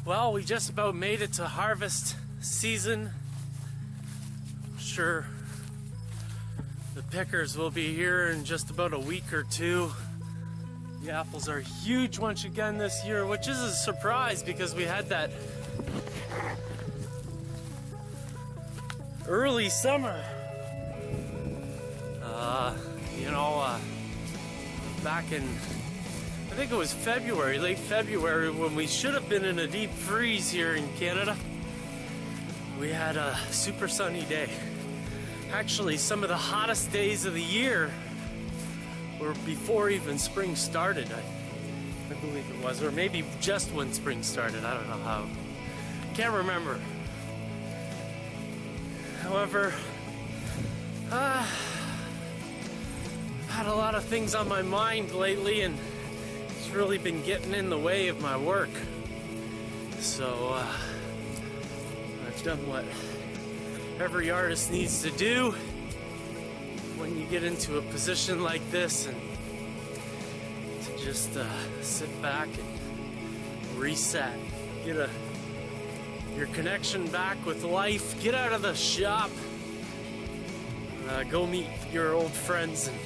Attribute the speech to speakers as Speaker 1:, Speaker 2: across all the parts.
Speaker 1: Well, we just about made it to harvest season. Sure, the pickers will be here in just about a week or two. The apples are huge once again this year, which is a surprise because we had that early summer. Back in, I think it was February, late February, when we should have been in a deep freeze here in Canada. We had a super sunny day. Actually, some of the hottest days of the year were before even spring started, I believe it was, or maybe just when spring started. I don't know how. Can't remember. However, I've had a lot of things on my mind lately, and it's really been getting in the way of my work. So I've done what every artist needs to do when you get into a position like this, and to just sit back and reset, get your connection back with life, get out of the shop, go meet your old friends, and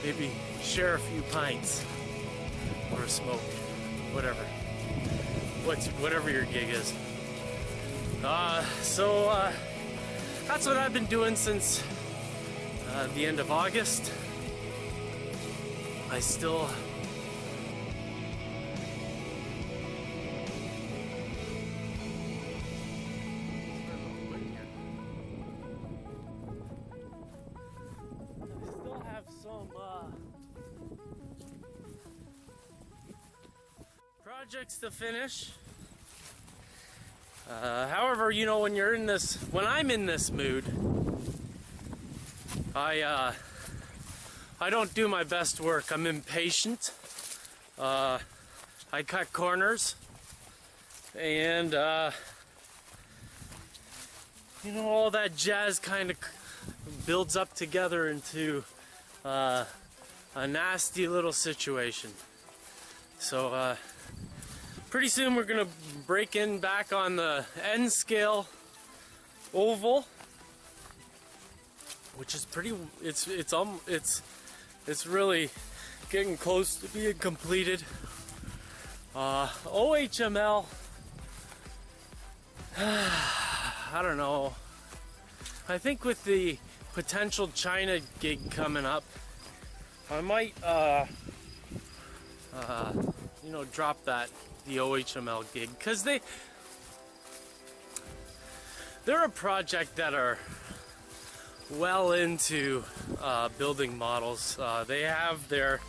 Speaker 1: maybe share a few pints or a smoke, whatever your gig is. So that's what I've been doing since the end of August. I still have some projects to finish. However, you know, when I'm in this mood, I don't do my best work. I'm impatient. I cut corners, and all that jazz kind of builds up together into a nasty little situation. So pretty soon we're gonna break in back on the N scale oval, which is it's really getting close to being completed. OHML, I don't know. I think with the potential China gig coming up, I might drop the OHML gig, because they're a project that are well into building models. They have their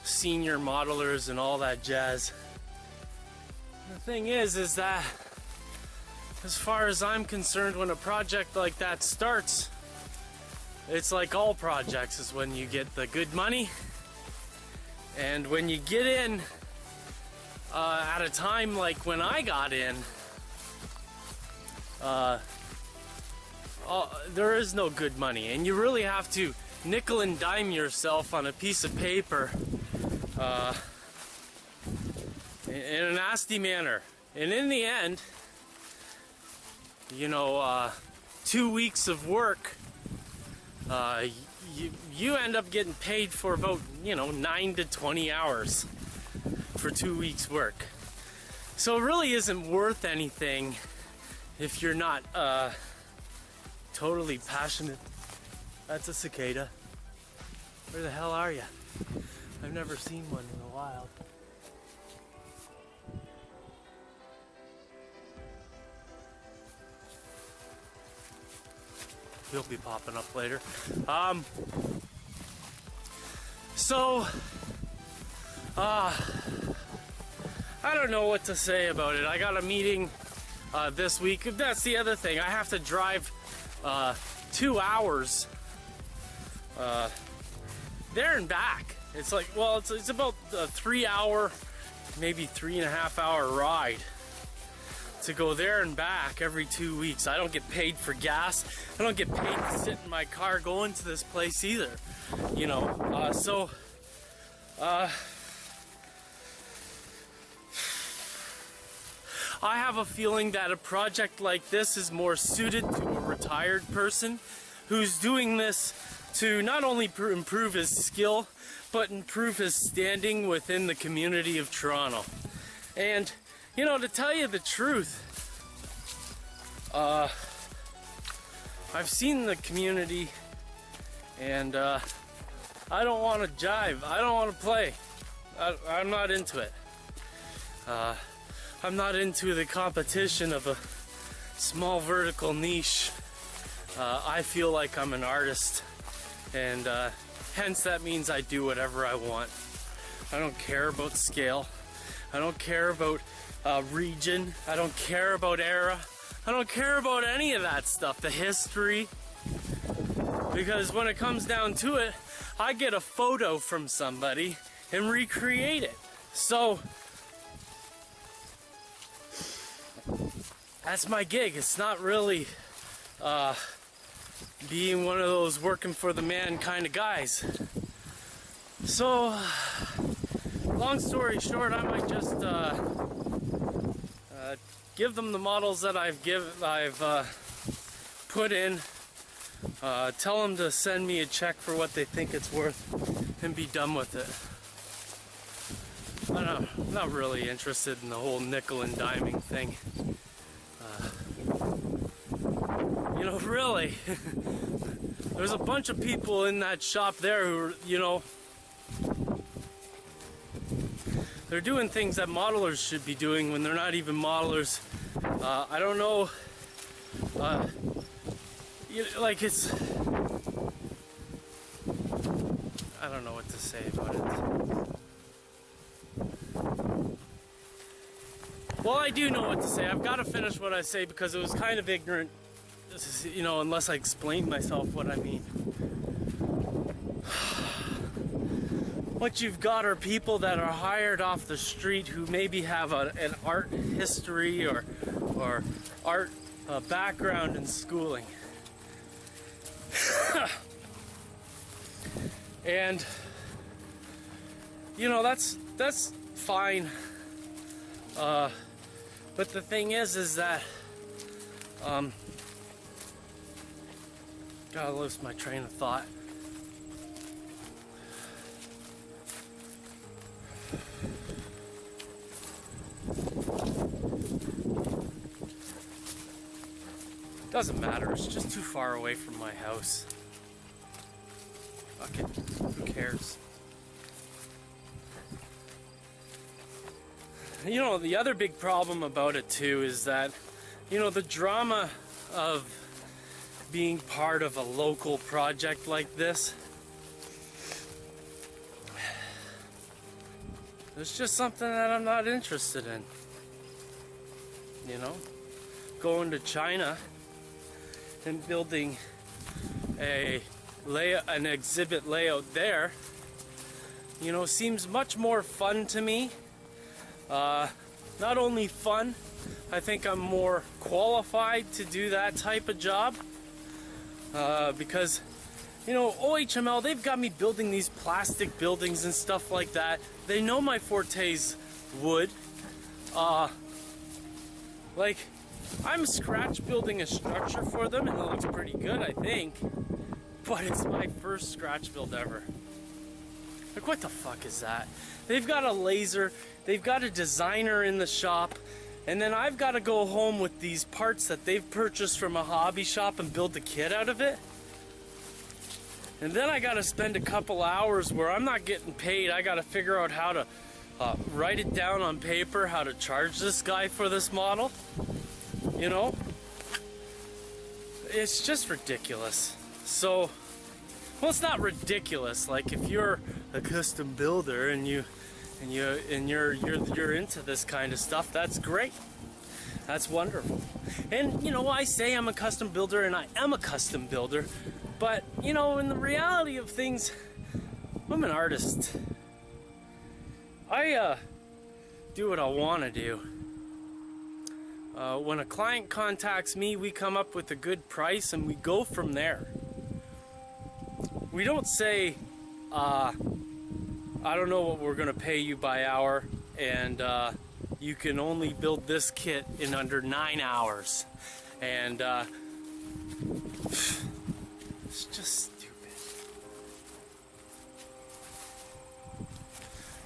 Speaker 1: senior modelers and all that jazz. The thing is that as far as I'm concerned, when a project like that starts, it's like all projects, is when you get the good money, and when you get in at a time like when I got in, there is no good money, and you really have to nickel and dime yourself on a piece of paper in a nasty manner. And in the end, 2 weeks of work, you end up getting paid for about 9 to 20 hours for 2 weeks work. So it really isn't worth anything if you're not totally passionate. That's a cicada. Where the hell are you? I've never seen one in the wild. He'll be popping up later. I don't know what to say about it. I got a meeting this week. That's the other thing. I have to drive 2 hours there and back. It's like, well, it's about a 3 hour, maybe 3.5 hour ride to go there and back every 2 weeks. I don't get paid for gas. I don't get paid to sit in my car going to this place either. I have a feeling that a project like this is more suited to a retired person who's doing this to not only improve his skill, but improve his standing within the community of Toronto. And, you know, to tell you the truth, I've seen the community, and I don't want to jive. I don't want to play. I'm not into it. I'm not into the competition of a small vertical niche. I feel like I'm an artist, and hence that means I do whatever I want. I don't care about scale. I don't care about region. I don't care about era. I don't care about any of that stuff, the history. Because when it comes down to it, I get a photo from somebody and recreate it. So that's my gig. It's not really being one of those working for the man kind of guys. So long story short, I might just give them the models that I've put in, tell them to send me a check for what they think it's worth, and be done with it. I'm not really interested in the whole nickel and diming thing. You know, really, there's a bunch of people in that shop there who, you know, they're doing things that modelers should be doing when they're not even modelers. I don't know, like it's, I don't know what to say about it. Well, I do know what to say. I've got to finish what I say because it was kind of ignorant, you know, unless I explain myself what I mean. What you've got are people that are hired off the street who maybe have an art history or art background in schooling. And, you know, that's fine. But the thing is that, gotta lose my train of thought. Doesn't matter, it's just too far away from my house. Fuck it, who cares? You know, the other big problem about it too is that, you know, the drama of being part of a local project like this, it's just something that I'm not interested in. You know, going to China and building an exhibit layout there, you know, seems much more fun to me. Not only fun, I think I'm more qualified to do that type of job, because, you know, OHML, they've got me building these plastic buildings and stuff like that. They know my forte's wood. Like, I'm scratch building a structure for them and it looks pretty good, I think, but it's my first scratch build ever. Like, what the fuck is that? They've got a laser, they've got a designer in the shop, and then I've got to go home with these parts that they've purchased from a hobby shop and build the kit out of it. And then I got to spend a couple hours where I'm not getting paid. I got to figure out how to write it down on paper, how to charge this guy for this model. You know? It's just ridiculous. So, well, it's not ridiculous. Like, if you're a custom builder and you're into this kind of stuff, that's great. That's wonderful. And, you know, I say I'm a custom builder, and I am a custom builder, but, you know, in the reality of things, I'm an artist. I do what I want to do. When a client contacts me, we come up with a good price and we go from there. We don't say, I don't know what we're going to pay you by hour, and you can only build this kit in under 9 hours. And it's just stupid.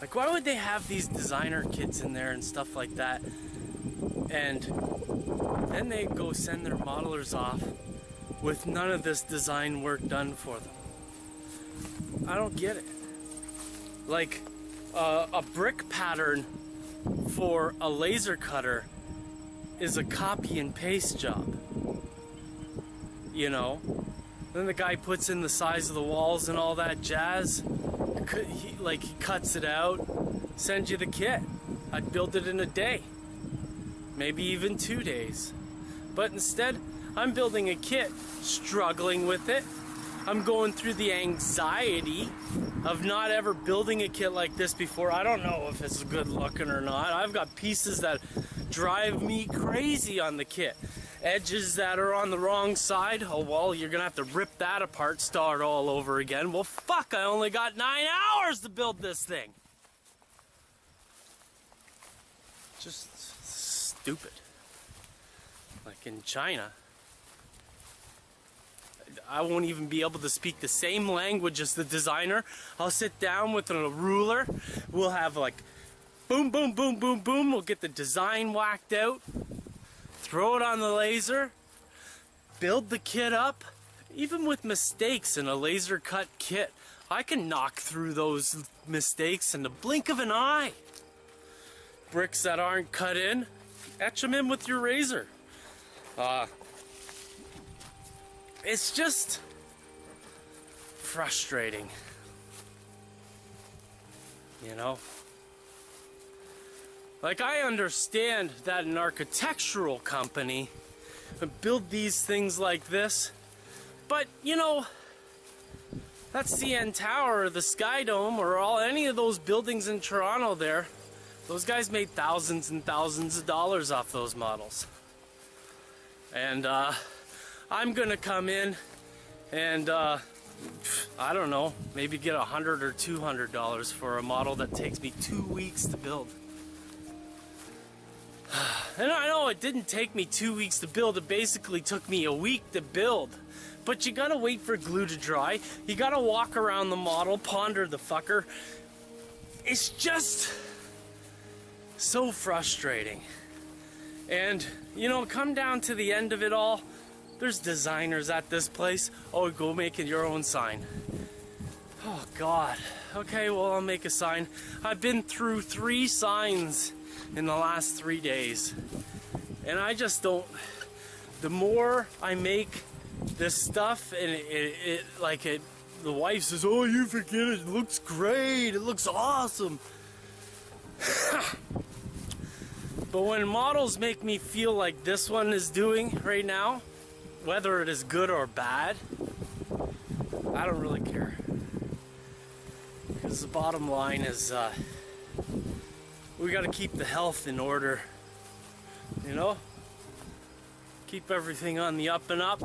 Speaker 1: Like, why would they have these designer kits in there and stuff like that? And then they go send their modelers off with none of this design work done for them. I don't get it. Like, a brick pattern for a laser cutter is a copy and paste job. You know? Then the guy puts in the size of the walls and all that jazz. He cuts it out, sends you the kit. I'd build it in a day. Maybe even 2 days. But instead, I'm building a kit, struggling with it. I'm going through the anxiety of not ever building a kit like this before. I don't know if it's good looking or not. I've got pieces that drive me crazy on the kit. Edges that are on the wrong side. Oh, well, you're gonna have to rip that apart, start all over again. Well, fuck, I only got 9 hours to build this thing. Just stupid. Like in China, I won't even be able to speak the same language as the designer. I'll sit down with a ruler. We'll have like boom, boom, boom, boom, boom. We'll get the design whacked out, throw it on the laser, build the kit up. Even with mistakes in a laser cut kit, I can knock through those mistakes in the blink of an eye. Bricks that aren't cut in, etch them in with your razor. It's just frustrating, you know? Like, I understand that an architectural company would build these things like this, but, you know, that CN Tower or the Sky Dome or any of those buildings in Toronto there, those guys made thousands and thousands of dollars off those models. And I'm gonna come in and I don't know, maybe get $100 or $200 for a model that takes me 2 weeks to build. And I know it didn't take me 2 weeks to build, it basically took me a week to build. But you gotta wait for glue to dry, you gotta walk around the model, ponder the fucker. It's just so frustrating. And, you know, come down to the end of it all, there's designers at this place. Oh, go make it your own sign. Oh, God. Okay, well, I'll make a sign. I've been through 3 signs in the last 3 days. And I just don't... The more I make this stuff, and the wife says, oh, you forget it. It looks great. It looks awesome. But when models make me feel like this one is doing right now, whether it is good or bad, I don't really care. Because the bottom line is, we gotta keep the health in order, you know? Keep everything on the up and up.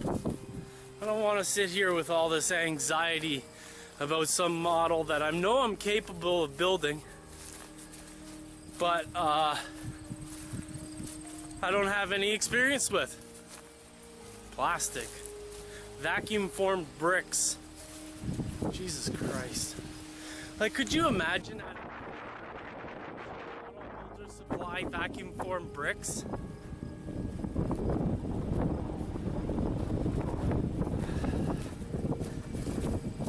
Speaker 1: I don't want to sit here with all this anxiety about some model that I know I'm capable of building, but I don't have any experience with. Plastic. Vacuum formed bricks. Jesus Christ. Like, could you imagine that model builders supply vacuum formed bricks?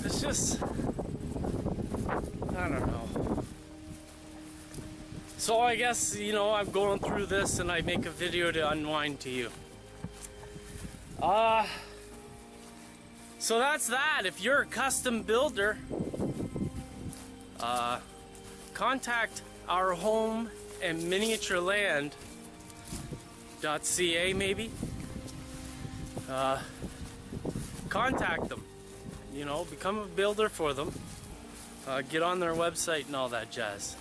Speaker 1: It's just, I don't know. So I guess, you know, I'm going through this and I make a video to unwind to you. So that's that. If you're a custom builder, contact our home and miniature land.ca maybe. Contact them. You know, become a builder for them. Get on their website and all that jazz.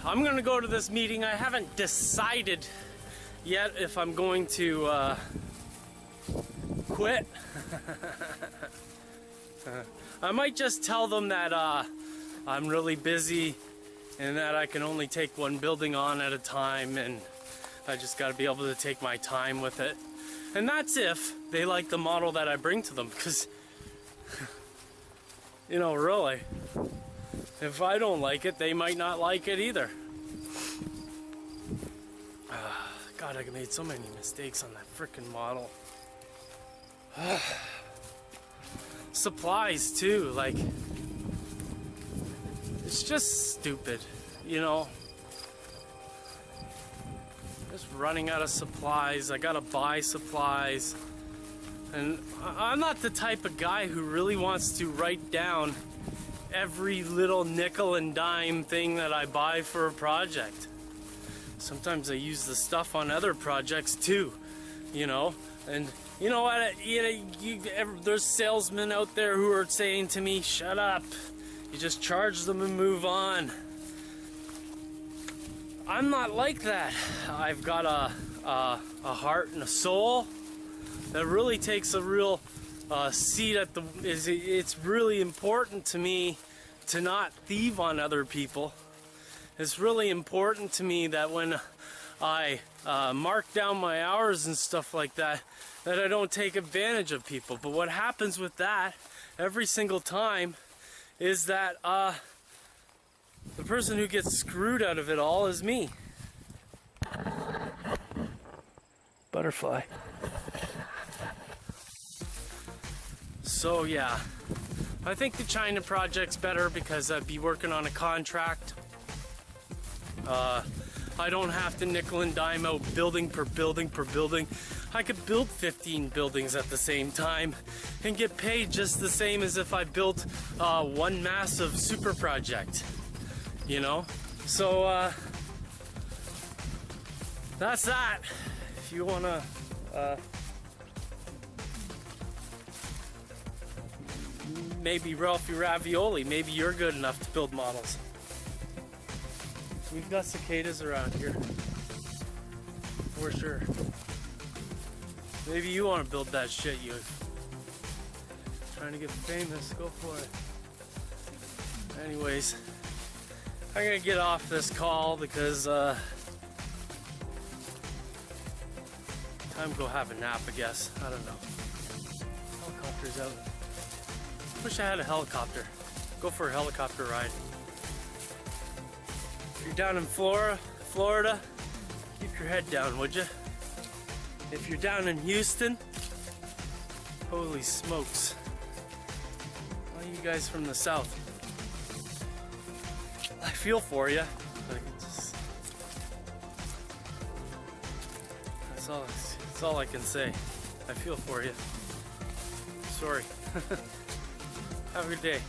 Speaker 1: I'm gonna go to this meeting. I haven't decided yet if I'm going to quit. I might just tell them that I'm really busy and that I can only take one building on at a time, and I just got to be able to take my time with it. And that's if they like the model that I bring to them, because, you know, really, if I don't like it, they might not like it either. God, I made so many mistakes on that frickin' model. Supplies too, like, it's just stupid, you know. Just running out of supplies. I gotta buy supplies, and I'm not the type of guy who really wants to write down every little nickel and dime thing that I buy for a project. Sometimes I use the stuff on other projects too, you know. And you know what? There's salesmen out there who are saying to me, "Shut up! You just charge them and move on." I'm not like that. I've got a heart and a soul that really takes a real seat at the. It's really important to me to not thieve on other people. It's really important to me that when I mark down my hours and stuff like that, that I don't take advantage of people. But what happens with that every single time is that the person who gets screwed out of it all is me. Butterfly. So yeah, I think the China project's better because I'd be working on a contract. I don't have to nickel and dime out building per building per building. I could build 15 buildings at the same time and get paid just the same as if I built one massive super project, you know? So that's that. If you wanna maybe Ralphie Ravioli, maybe you're good enough to build models. We've got cicadas around here, for sure. Maybe you want to build that shit, you. Trying to get famous, go for it. Anyways, I'm gonna get off this call because time to go have a nap, I guess. I don't know. Helicopter's out. Wish I had a helicopter. Go for a helicopter ride. If you're down in Florida, keep your head down, would you? If you're down in Houston, holy smokes. All you guys from the south, I feel for you. That's all I can say. I feel for you. Sorry. Have a good day.